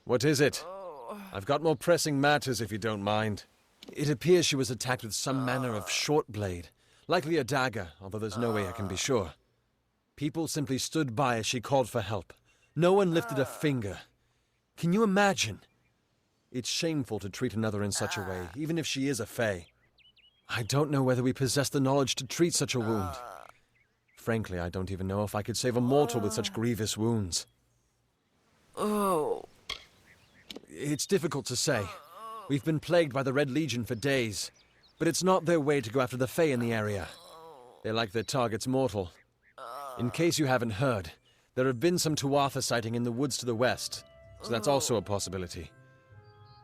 What is it? I've got more pressing matters if you don't mind. It appears she was attacked with some manner of short blade. Likely a dagger, although there's no way I can be sure. People simply stood by as she called for help. No one lifted a finger. Can you imagine? It's shameful to treat another in such a way, even if she is a fae. I don't know whether we possess the knowledge to treat such a wound. Frankly, I don't even know if I could save a mortal with such grievous wounds. Oh. It's difficult to say. We've been plagued by the Red Legion for days, but it's not their way to go after the fae in the area. They like their targets mortal. In case you haven't heard, there have been some Tuatha sighting in the woods to the west, so that's also a possibility.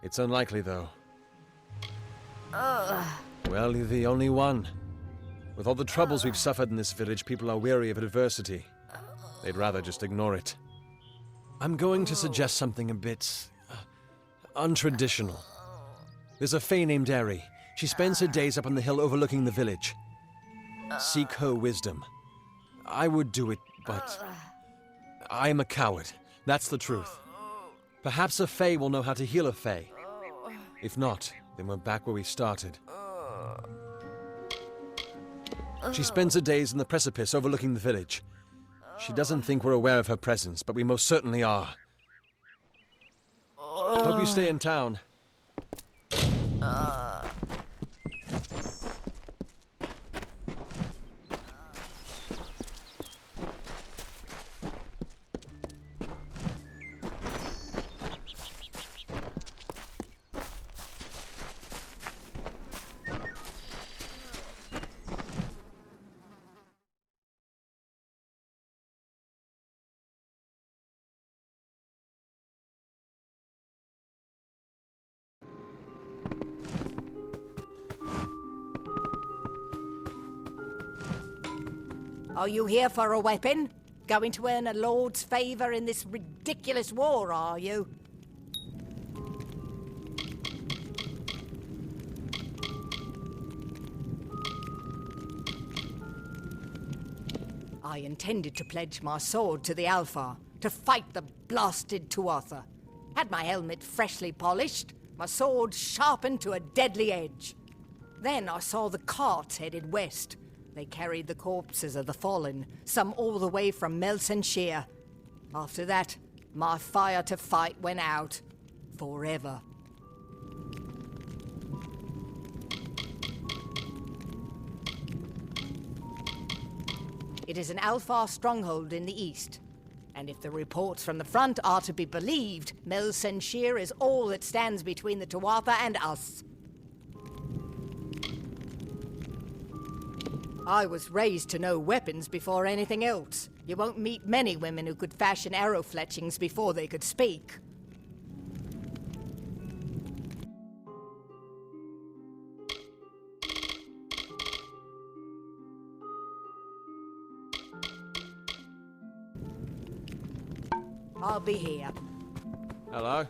It's unlikely, though. Well, you're the only one. With all the troubles we've suffered in this village, people are weary of adversity. They'd rather just ignore it. I'm going to suggest something a bit untraditional. There's a fae named Eri. She spends her days up on the hill overlooking the village. Seek her wisdom. I would do it, but I am a coward. That's the truth. Perhaps a fae will know how to heal a fae. If not, then we're back where we started. She spends her days in the precipice overlooking the village. She doesn't think we're aware of her presence, but we most certainly are. Hope you stay in town. Are you here for a weapon? Going to earn a lord's favor in this ridiculous war, are you? I intended to pledge my sword to the Alpha, to fight the blasted Tuatha. Had my helmet freshly polished, my sword sharpened to a deadly edge. Then I saw the carts headed west. They carried the corpses of the fallen, some all the way from Melsenshire. After that, my fire to fight went out. Forever. It is an Alfar stronghold in the east. And if the reports from the front are to be believed, Melsenshire is all that stands between the Tuatha and us. I was raised to know weapons before anything else. You won't meet many women who could fashion arrow fletchings before they could speak. I'll be here. Hello?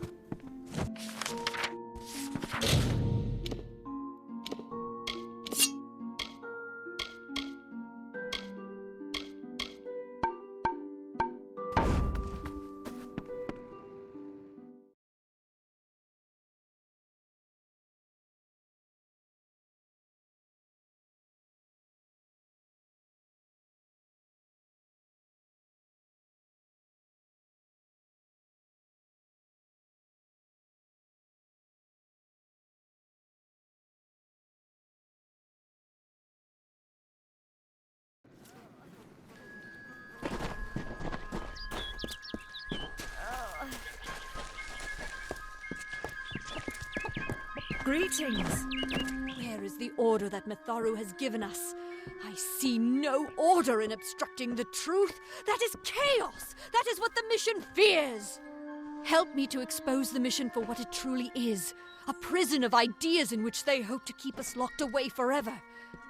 Greetings! Where is the order that Mitharu has given us? I see no order in obstructing the truth. That is chaos! That is what the mission fears! Help me to expose the mission for what it truly is. A prison of ideas in which they hope to keep us locked away forever.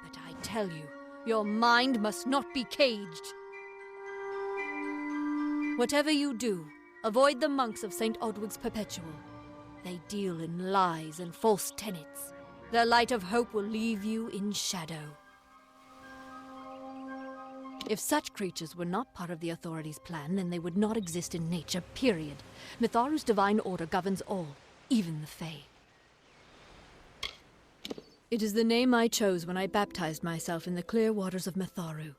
But I tell you, your mind must not be caged. Whatever you do, avoid the monks of St. Odwig's Perpetual. They deal in lies and false tenets. Their light of hope will leave you in shadow. If such creatures were not part of the authorities' plan, then they would not exist in nature, period. Mitharu's divine order governs all, even the Fae. It is the name I chose when I baptized myself in the clear waters of Mitharu.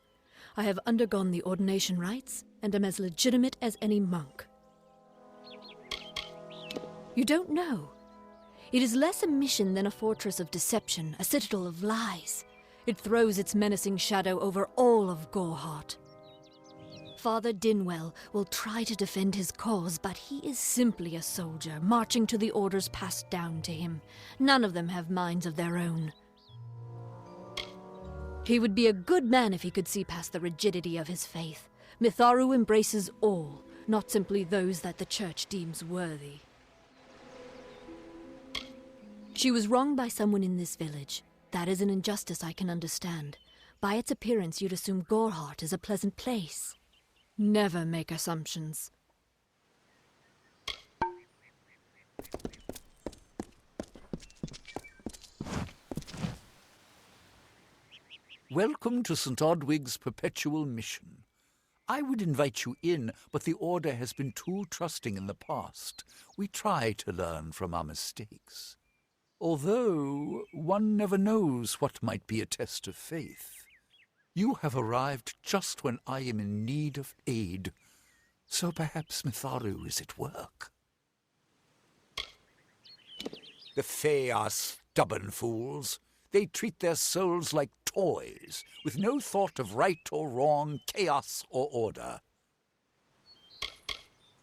I have undergone the ordination rites, and am as legitimate as any monk. You don't know. It is less a mission than a fortress of deception, a citadel of lies. It throws its menacing shadow over all of Gorehart. Father Dinwell will try to defend his cause, but he is simply a soldier, marching to the orders passed down to him. None of them have minds of their own. He would be a good man if he could see past the rigidity of his faith. Mitharu embraces all, not simply those that the Church deems worthy. She was wronged by someone in this village. That is an injustice I can understand. By its appearance, you'd assume Gorehart is a pleasant place. Never make assumptions. Welcome to St. Odwig's perpetual mission. I would invite you in, but the Order has been too trusting in the past. We try to learn from our mistakes. Although one never knows what might be a test of faith. You have arrived just when I am in need of aid, so perhaps Mitharu is at work. The Fae are stubborn fools. They treat their souls like toys, with no thought of right or wrong, chaos or order.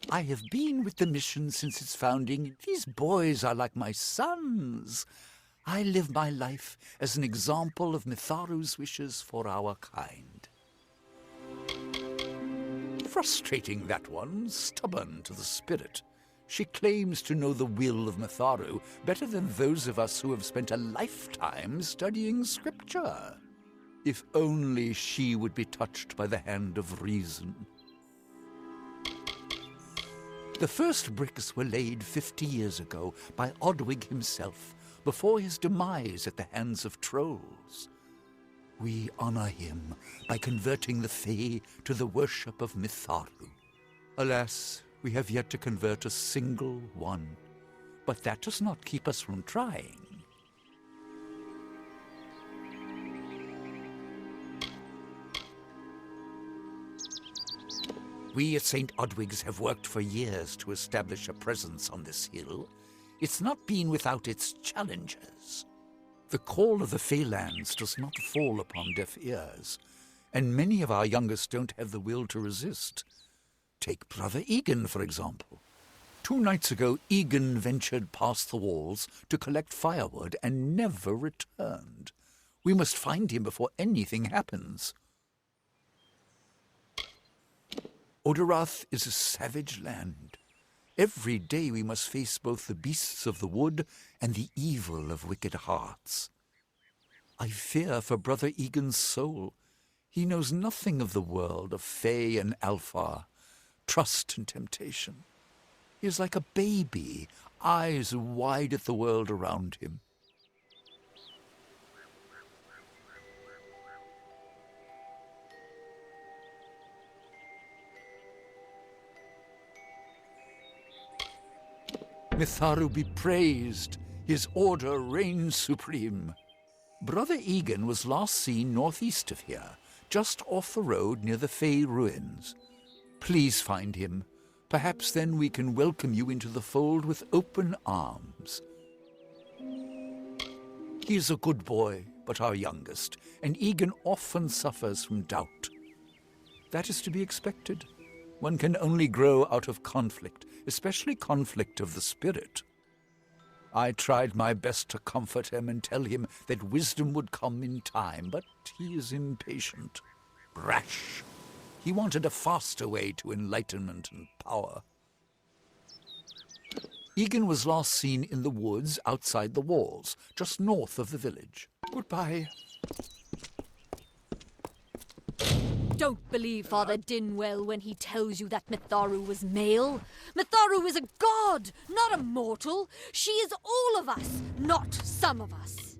I have been with the mission since its founding. These boys are like my sons. I live my life as an example of Mitharu's wishes for our kind. Frustrating, that one, stubborn to the spirit. She claims to know the will of Mitharu better than those of us who have spent a lifetime studying scripture. If only she would be touched by the hand of reason. The first bricks were laid 50 years ago by Odwig himself, before his demise at the hands of trolls. We honor him by converting the Fae to the worship of Mitharu. Alas, we have yet to convert a single one, but that does not keep us from trying. We at St. Odwig's have worked for years to establish a presence on this hill. It's not been without its challenges. The call of the Feylands does not fall upon deaf ears, and many of our youngest don't have the will to resist. Take Brother Egan, for example. 2 nights ago, Egan ventured past the walls to collect firewood and never returned. We must find him before anything happens. Oderath is a savage land. Every day we must face both the beasts of the wood and the evil of wicked hearts. I fear for Brother Egan's soul. He knows nothing of the world of Fae and Alpha, trust and temptation. He is like a baby, eyes wide at the world around him. Mitharu be praised, his order reigns supreme. Brother Egan was last seen northeast of here, just off the road near the Fey ruins. Please find him. Perhaps then we can welcome you into the fold with open arms. He is a good boy, but our youngest, and Egan often suffers from doubt. That is to be expected. One can only grow out of conflict, especially conflict of the spirit. I tried my best to comfort him and tell him that wisdom would come in time, but he is impatient, rash. He wanted a faster way to enlightenment and power. Egan was last seen in the woods outside the walls, just north of the village. Goodbye. Don't believe Father Dinwell when he tells you that Mitharu was male. Mitharu is a god, not a mortal. She is all of us, not some of us.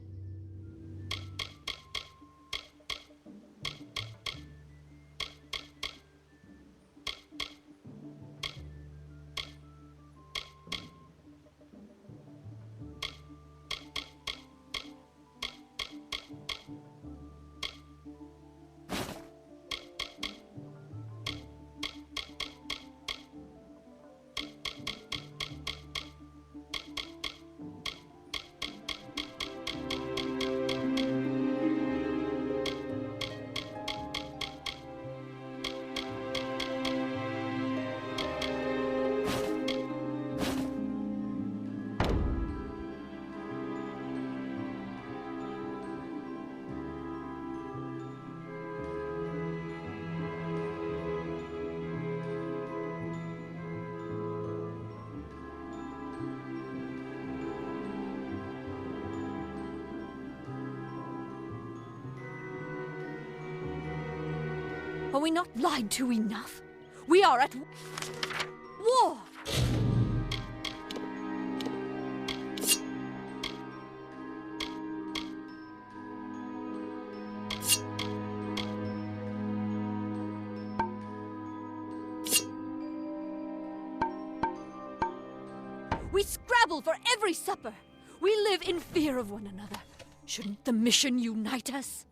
Are we not lied to enough? We are at war! We scrabble for every supper. We live in fear of one another. Shouldn't the mission unite us?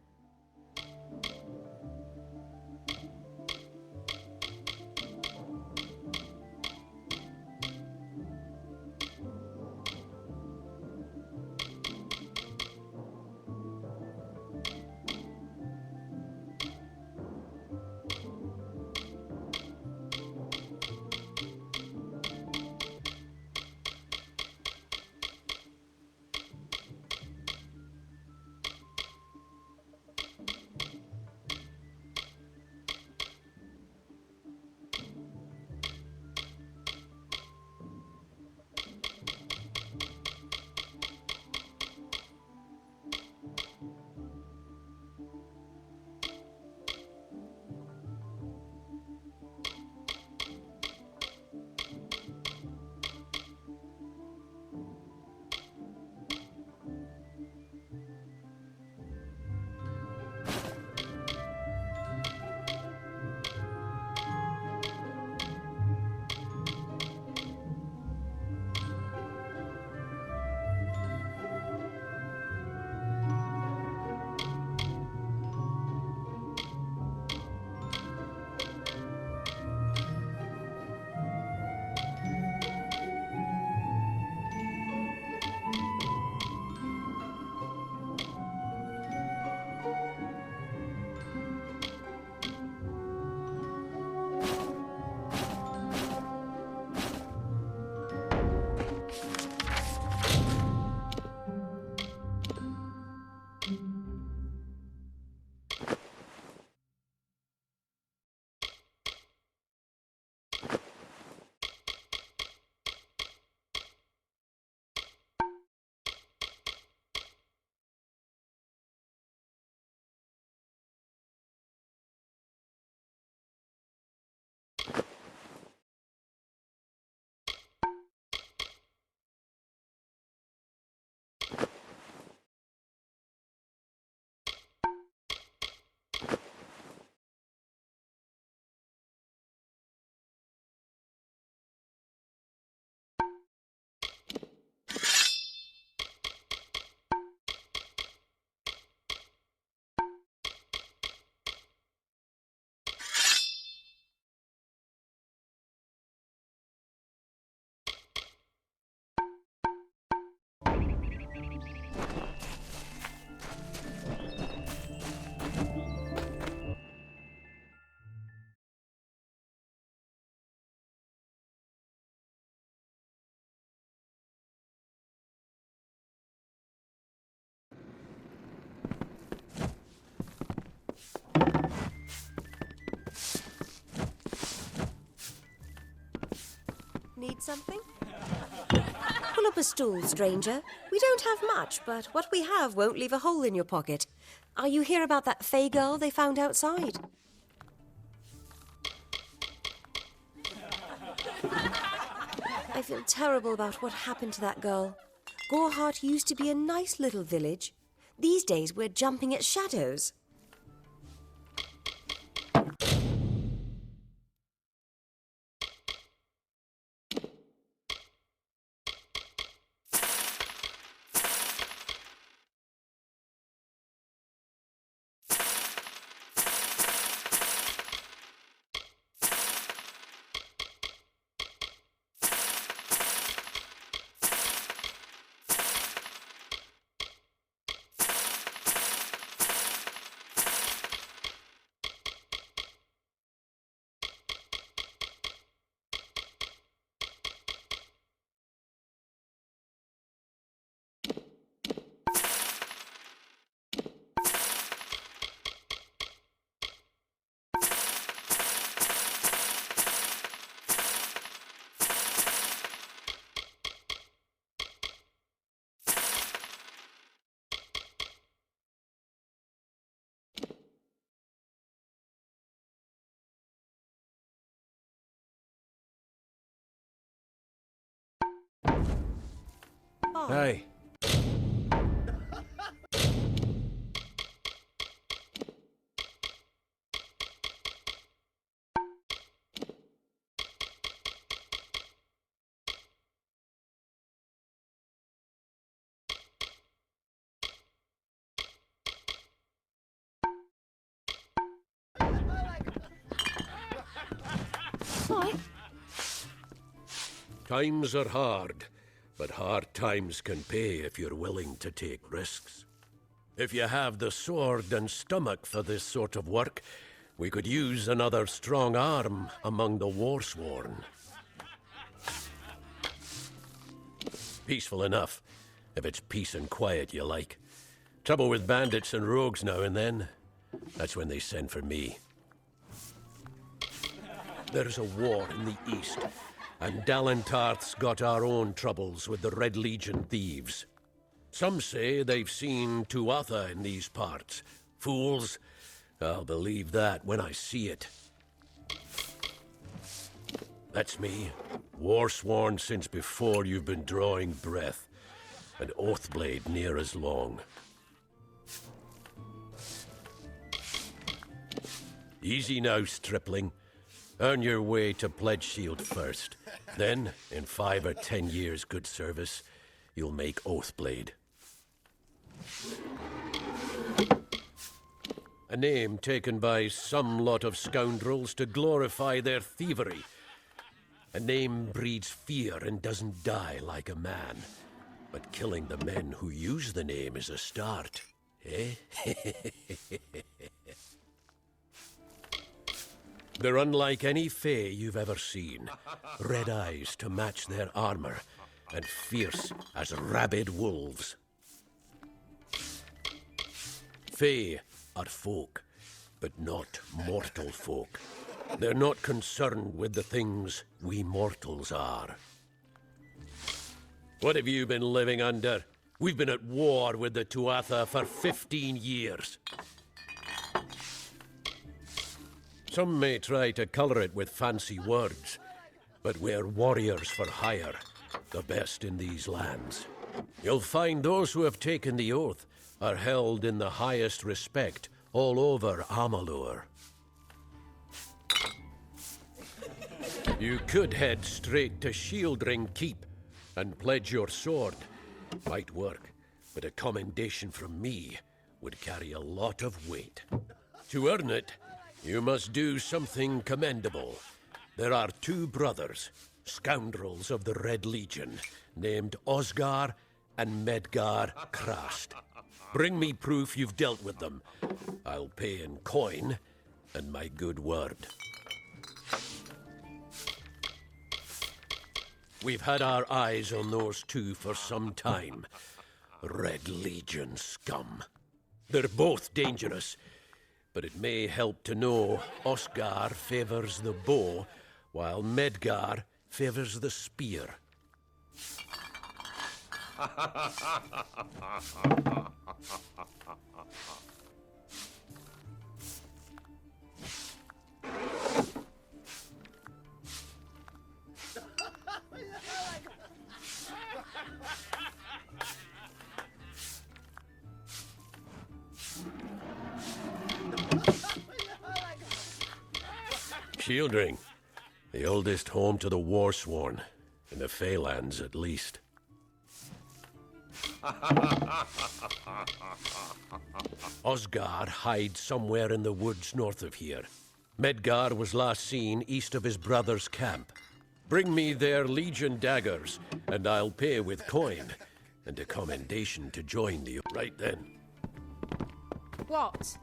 Need something? Pull up a stool, stranger. We don't have much, but what we have won't leave a hole in your pocket. Are you here about that Fey girl they found outside? I feel terrible about what happened to that girl. Gorehart used to be a nice little village. These days we're jumping at shadows. Hey. Why? Times are hard, but hard times can pay if you're willing to take risks. If you have the sword and stomach for this sort of work, we could use another strong arm among the warsworn. Peaceful enough, if it's peace and quiet you like. Trouble with bandits and rogues now and then, that's when they send for me. There's a war in the east, and Dalentarth's got our own troubles with the Red Legion thieves. Some say they've seen Tuatha in these parts. Fools, I'll believe that when I see it. That's me, war-sworn since before you've been drawing breath, and Oathblade near as long. Easy now, stripling. Earn your way to Pledge Shield first. Then, in 5 or 10 years' good service, you'll make Oathblade. A name taken by some lot of scoundrels to glorify their thievery. A name breeds fear and doesn't die like a man. But killing the men who use the name is a start, eh? They're unlike any fae you've ever seen. Red eyes to match their armor, and fierce as rabid wolves. Fae are folk, but not mortal folk. They're not concerned with the things we mortals are. What have you been living under? We've been at war with the Tuatha for 15 years. Some may try to color it with fancy words, but we're warriors for hire, the best in these lands. You'll find those who have taken the oath are held in the highest respect all over Amalur. You could head straight to Shieldring Keep and pledge your sword. Might work, but a commendation from me would carry a lot of weight. To earn it, you must do something commendable. There are 2 brothers, scoundrels of the Red Legion, named Osgar and Medgar Krast. Bring me proof you've dealt with them. I'll pay in coin and my good word. We've had our eyes on those 2 for some time. Red Legion scum. They're both dangerous, but it may help to know Osgar favors the bow, while Medgar favors the spear. Shieldring, the oldest home to the Warsworn, in the Feylands at least. Osgar hides somewhere in the woods north of here. Medgar was last seen east of his brother's camp. Bring me their Legion daggers, and I'll pay with coin, and a commendation to join the... Right then. What?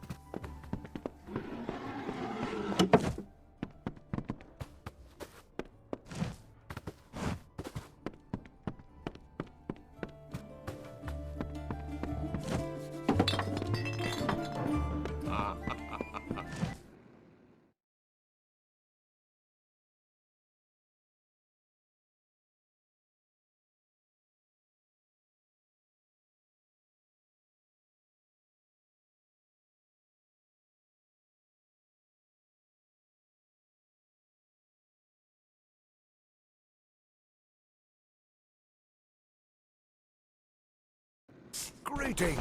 Greetings.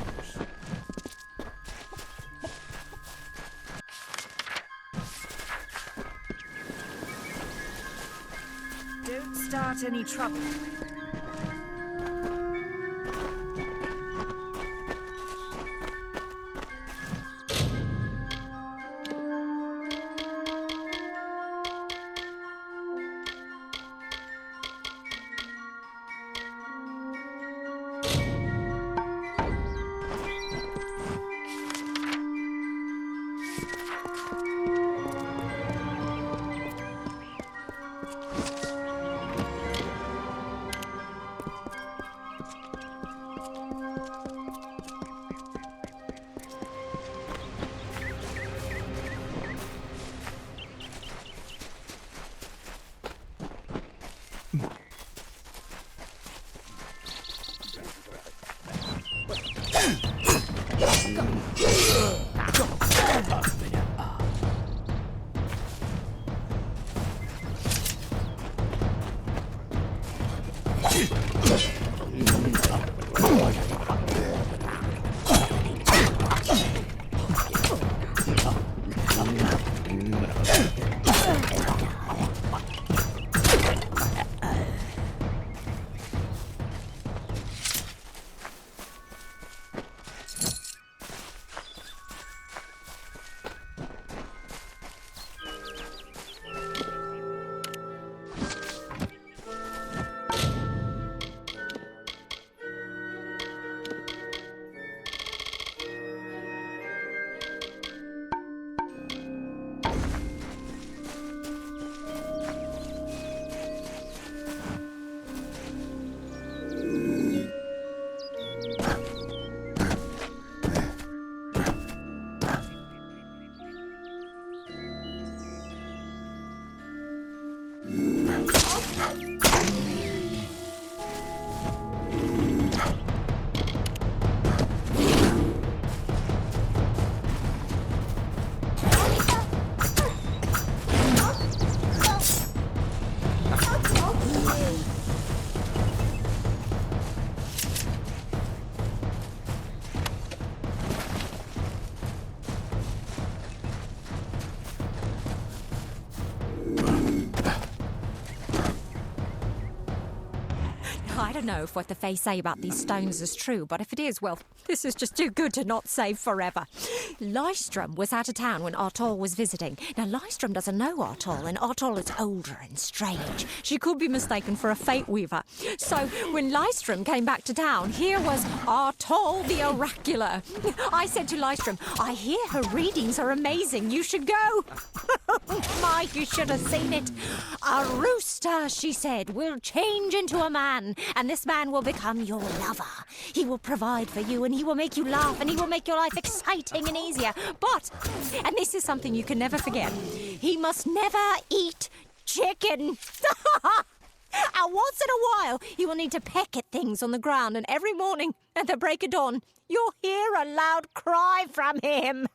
Don't start any trouble. I don't know if what the Fae say about these stones is true, but if it is, well, this is just too good to not save forever. Lystrom was out of town when Artol was visiting. Now, Lystrom doesn't know Artol, and Artol is older and strange. She could be mistaken for a Fate Weaver. So, when Lystrom came back to town, here was Artol the Oracular. I said to Lystrom, I hear her readings are amazing. You should go. My, you should have seen it. A rooster, she said, will change into a man, and this man will become your lover. He will provide for you, and he will make you laugh, and he will make your life exciting and easier. But, and this is something you can never forget, he must never eat chicken. And once in a while, he will need to peck at things on the ground, and every morning at the break of dawn, you'll hear a loud cry from him.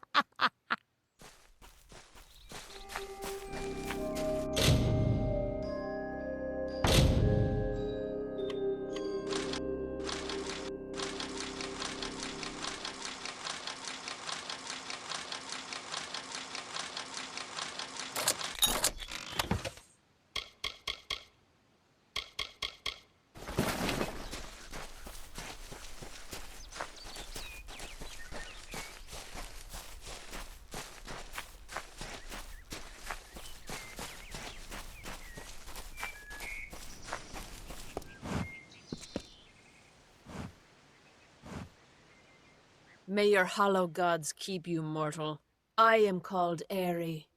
May your hollow gods keep you, mortal. I am called Aerie.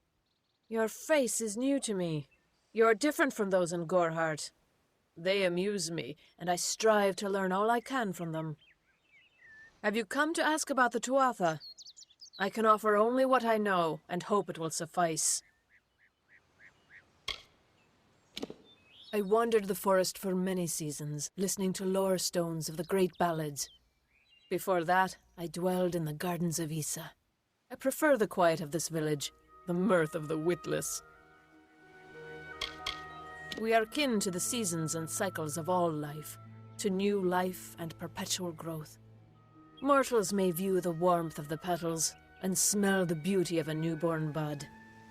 Your face is new to me. You're different from those in Gorhart. They amuse me, and I strive to learn all I can from them. Have you come to ask about the Tuatha? I can offer only what I know, and hope it will suffice. I wandered the forest for many seasons, listening to lore stones of the great ballads. Before that, I dwelled in the gardens of Issa. I prefer the quiet of this village, the mirth of the witless. We are kin to the seasons and cycles of all life, to new life and perpetual growth. Mortals may view the warmth of the petals and smell the beauty of a newborn bud,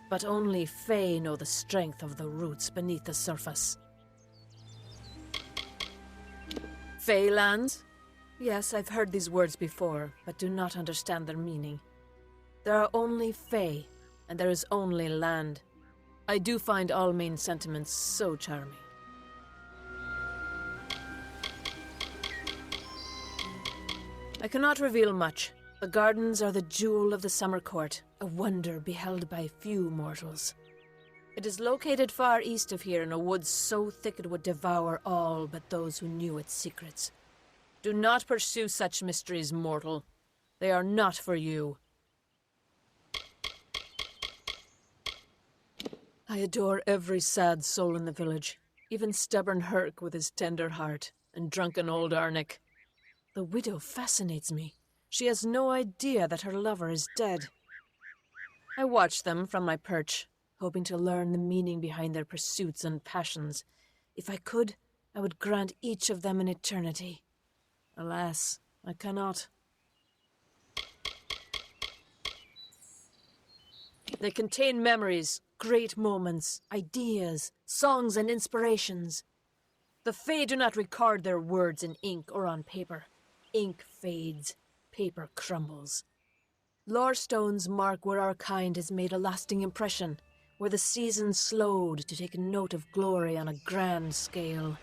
but only Fae know the strength of the roots beneath the surface. Fae lands? Yes, I've heard these words before, but do not understand their meaning. There are only Fae, and there is only land. I do find all main sentiments so charming. I cannot reveal much. The gardens are the jewel of the summer court, a wonder beheld by few mortals. It is located far east of here in a wood so thick it would devour all but those who knew its secrets. Do not pursue such mysteries, mortal. They are not for you. I adore every sad soul in the village, even stubborn Herc with his tender heart, and drunken old Arnick. The widow fascinates me. She has no idea that her lover is dead. I watch them from my perch, hoping to learn the meaning behind their pursuits and passions. If I could, I would grant each of them an eternity. Alas, I cannot. They contain memories, great moments, ideas, songs, and inspirations. The Fae do not record their words in ink or on paper. Ink fades, paper crumbles. Lore stones mark where our kind has made a lasting impression, where the seasons slowed to take note of glory on a grand scale.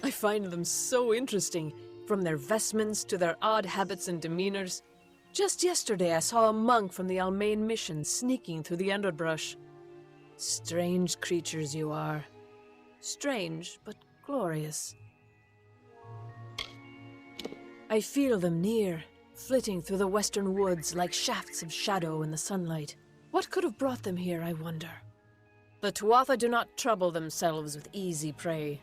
I find them so interesting, from their vestments to their odd habits and demeanors. Just yesterday I saw a monk from the Almain mission sneaking through the underbrush. Strange creatures you are. Strange, but glorious. I feel them near, flitting through the western woods like shafts of shadow in the sunlight. What could have brought them here, I wonder? The Tuatha do not trouble themselves with easy prey.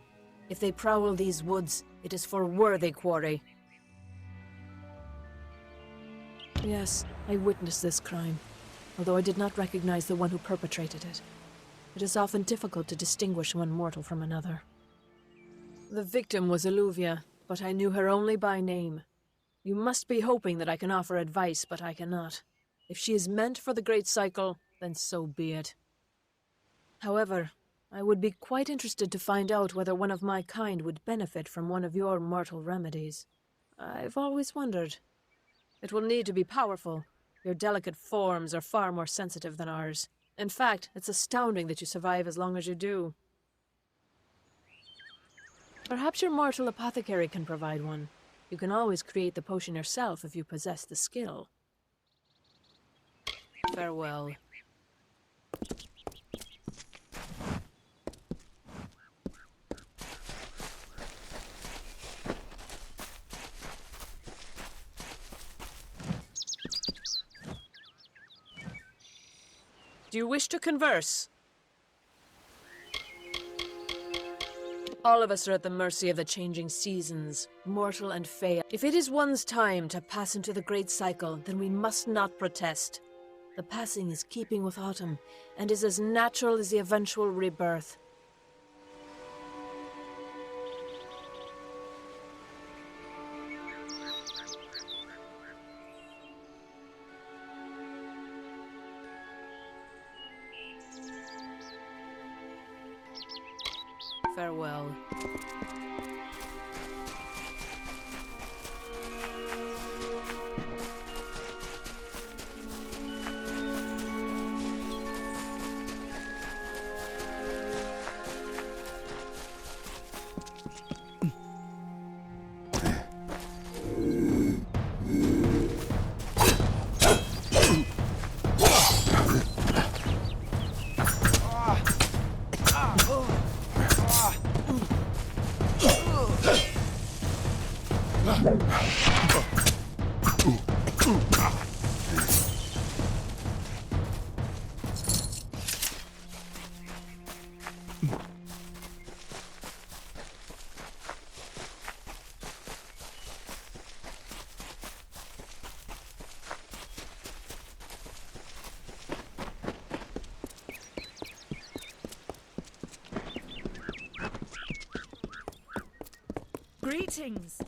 If they prowl these woods, it is for worthy quarry. Yes, I witnessed this crime, although I did not recognize the one who perpetrated it. It is often difficult to distinguish one mortal from another. The victim was Illuvia, but I knew her only by name. You must be hoping that I can offer advice, but I cannot. If she is meant for the Great Cycle, then so be it. However, I would be quite interested to find out whether one of my kind would benefit from one of your mortal remedies. I've always wondered. It will need to be powerful. Your delicate forms are far more sensitive than ours. In fact, it's astounding that you survive as long as you do. Perhaps your mortal apothecary can provide one. You can always create the potion yourself if you possess the skill. Farewell. Do you wish to converse? All of us are at the mercy of the changing seasons, mortal and Fae. If it is one's time to pass into the Great Cycle, then we must not protest. The passing is keeping with autumn, and is as natural as the eventual rebirth. Farewell. Greetings.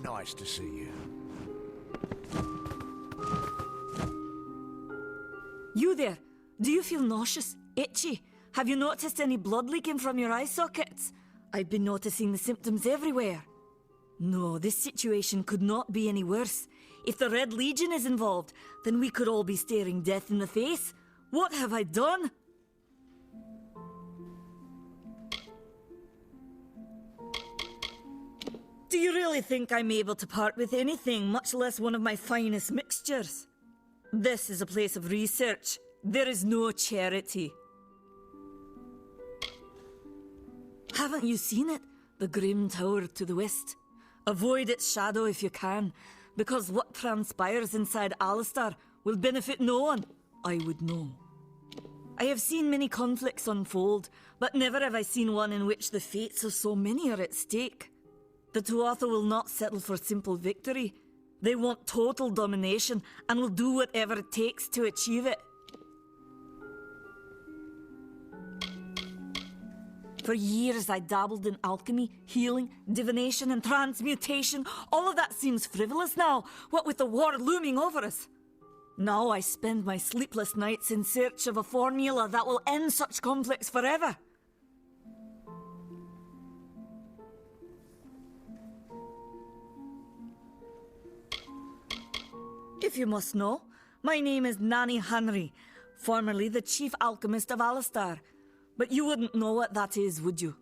Nice to see you. You there? Do you feel nauseous? Itchy? Have you noticed any blood leaking from your eye sockets? I've been noticing the symptoms everywhere. No, this situation could not be any worse. If the Red Legion is involved, then we could all be staring death in the face. What have I done? Do you really think I'm able to part with anything, much less one of my finest mixtures? This is a place of research. There is no charity. Haven't you seen it? The grim tower to the west. Avoid its shadow if you can, because what transpires inside Alistar will benefit no one. I would know. I have seen many conflicts unfold, but never have I seen one in which the fates of so many are at stake. The Tuatha will not settle for simple victory. They want total domination and will do whatever it takes to achieve it. For years I dabbled in alchemy, healing, divination and transmutation. All of that seems frivolous now, what with the war looming over us. Now I spend my sleepless nights in search of a formula that will end such conflicts forever. If you must know, my name is Nanny Henry, formerly the chief alchemist of Alistar. But you wouldn't know what that is, would you?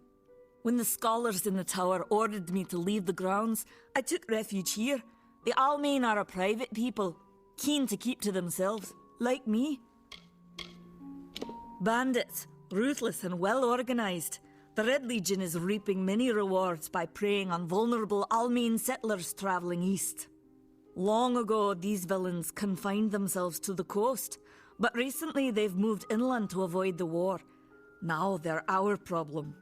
When the scholars in the tower ordered me to leave the grounds, I took refuge here. The Almain are a private people, keen to keep to themselves, like me. Bandits, ruthless and well organized. The Red Legion is reaping many rewards by preying on vulnerable Almain settlers traveling east. Long ago, these villains confined themselves to the coast, but recently they've moved inland to avoid the war. Now they're our problem.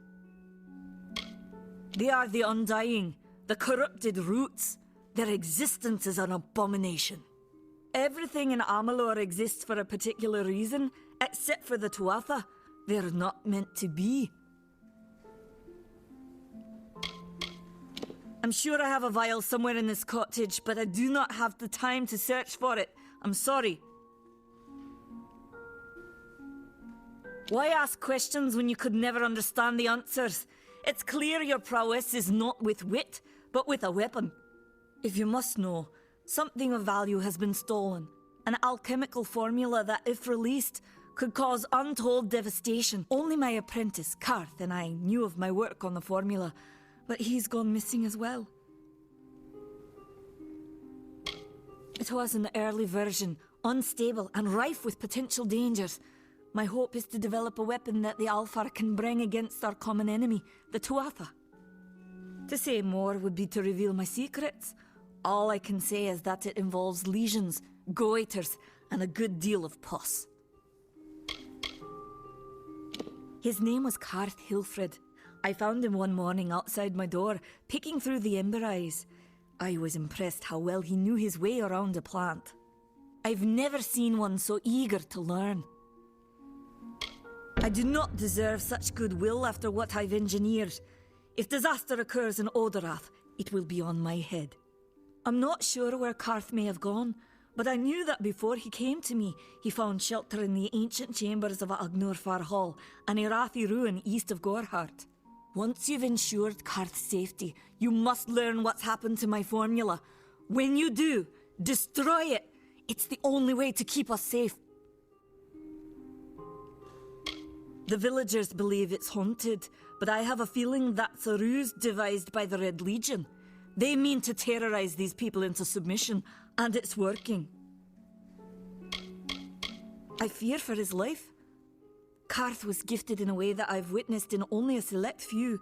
They are the Undying, the corrupted roots. Their existence is an abomination. Everything in Amalur exists for a particular reason, except for the Tuatha. They're not meant to be. I'm sure I have a vial somewhere in this cottage, but I do not have the time to search for it. I'm sorry. Why ask questions when you could never understand the answers? It's clear your prowess is not with wit, but with a weapon. If you must know, something of value has been stolen. An alchemical formula that, if released, could cause untold devastation. Only my apprentice, Karth, and I knew of my work on the formula, but he's gone missing as well. It was an early version, unstable and rife with potential dangers. My hope is to develop a weapon that the Alfar can bring against our common enemy, the Tuatha. To say more would be to reveal my secrets. All I can say is that it involves lesions, goiters, and a good deal of pus. His name was Karth Hilfred. I found him one morning outside my door, picking through the ember eyes. I was impressed how well he knew his way around a plant. I've never seen one so eager to learn. I do not deserve such goodwill after what I've engineered. If disaster occurs in Odorath, it will be on my head. I'm not sure where Karth may have gone, but I knew that before he came to me, he found shelter in the ancient chambers of Agnurfar Hall, an Irathi ruin east of Gorhart. Once you've ensured Karth's safety, you must learn what's happened to my formula. When you do, destroy it. It's the only way to keep us safe. The villagers believe it's haunted, but I have a feeling that's a ruse devised by the Red Legion. They mean to terrorize these people into submission, and it's working. I fear for his life. Karth was gifted in a way that I've witnessed in only a select few.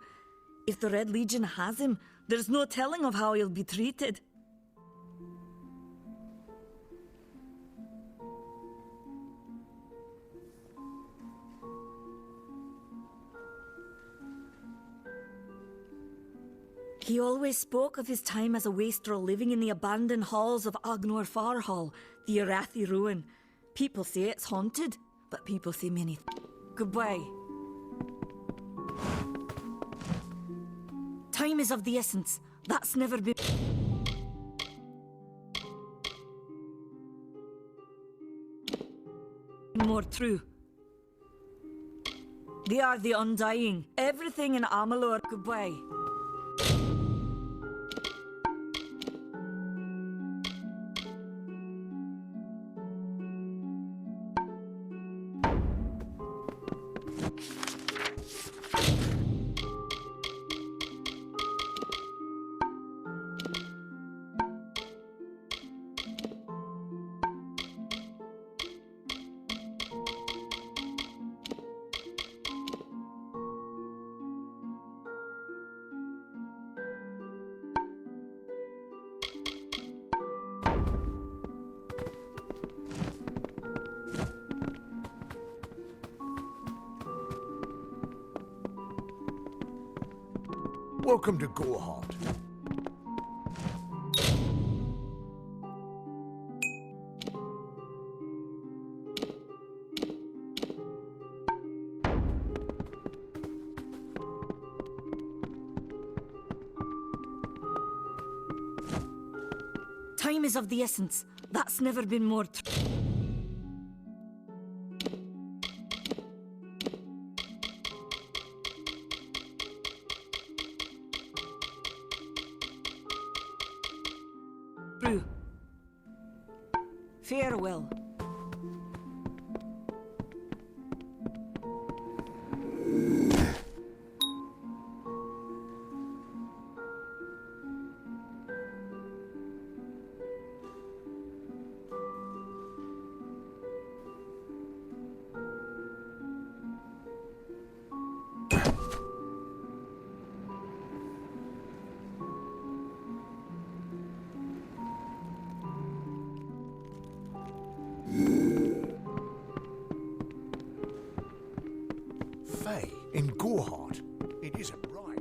If the Red Legion has him, there's no telling of how he'll be treated. He always spoke of his time as a wastrel living in the abandoned halls of Agnor Farhall, the Arathi ruin. People say it's haunted, but people say many Goodbye. Time is of the essence. That's never been... more true. They are the undying. Everything in Amalur. Goodbye. Welcome to Gorhart. Time is of the essence. That's never been more true. Farewell. Faye, in Gorhart. It isn't right.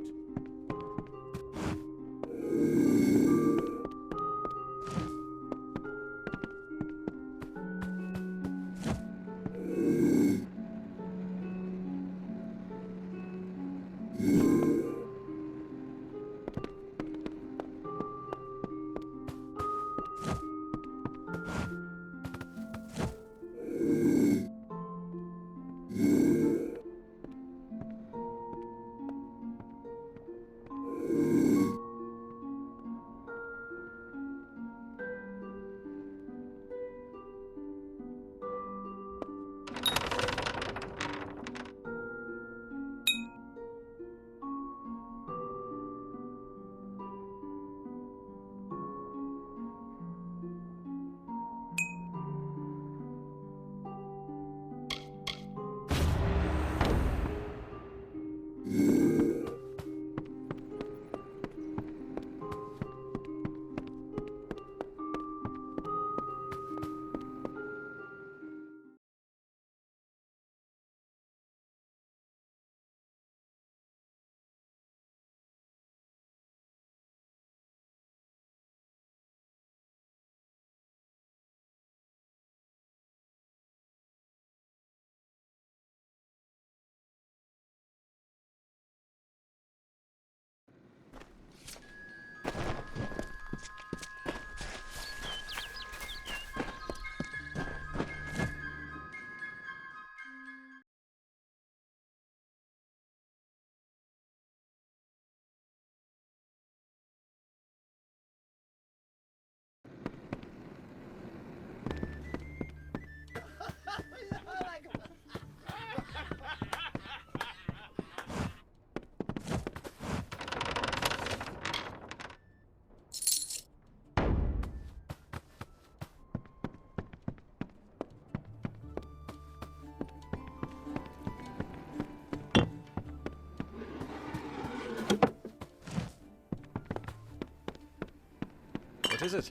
What is it?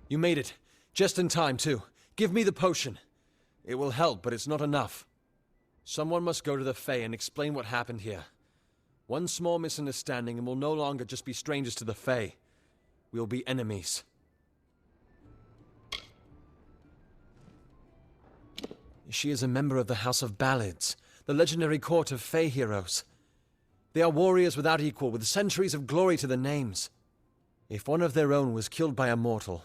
You made it. Just in time, too. Give me the potion. It will help, but it's not enough. Someone must go to the Fae and explain what happened here. One small misunderstanding and we'll no longer just be strangers to the Fae. We'll be enemies. She is a member of the House of Ballads, the legendary court of Fae heroes. They are warriors without equal, with centuries of glory to their names. If one of their own was killed by a mortal,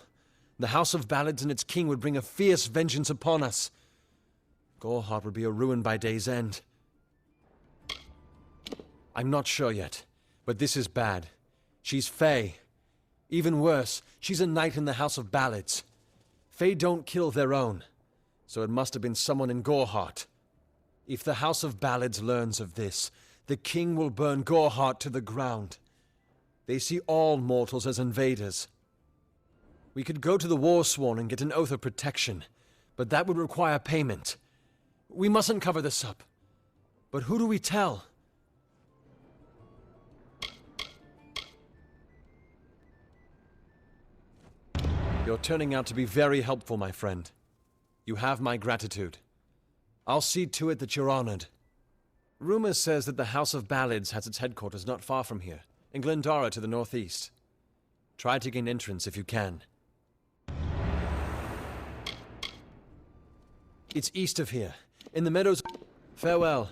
the House of Ballads and its king would bring a fierce vengeance upon us. Gorehart would be a ruin by day's end. I'm not sure yet, but this is bad. She's Fae. Even worse, she's a knight in the House of Ballads. Fae don't kill their own, so it must have been someone in Gorehart. If the House of Ballads learns of this, the king will burn Gorehart to the ground. They see all mortals as invaders. We could go to the Warsworn and get an oath of protection, but that would require payment. We mustn't cover this up. But who do we tell? You're turning out to be very helpful, my friend. You have my gratitude. I'll see to it that you're honored. Rumor says that the House of Ballads has its headquarters not far from here, in Glendara to the northeast. Try to gain entrance if you can. It's east of here, in the meadows. Farewell.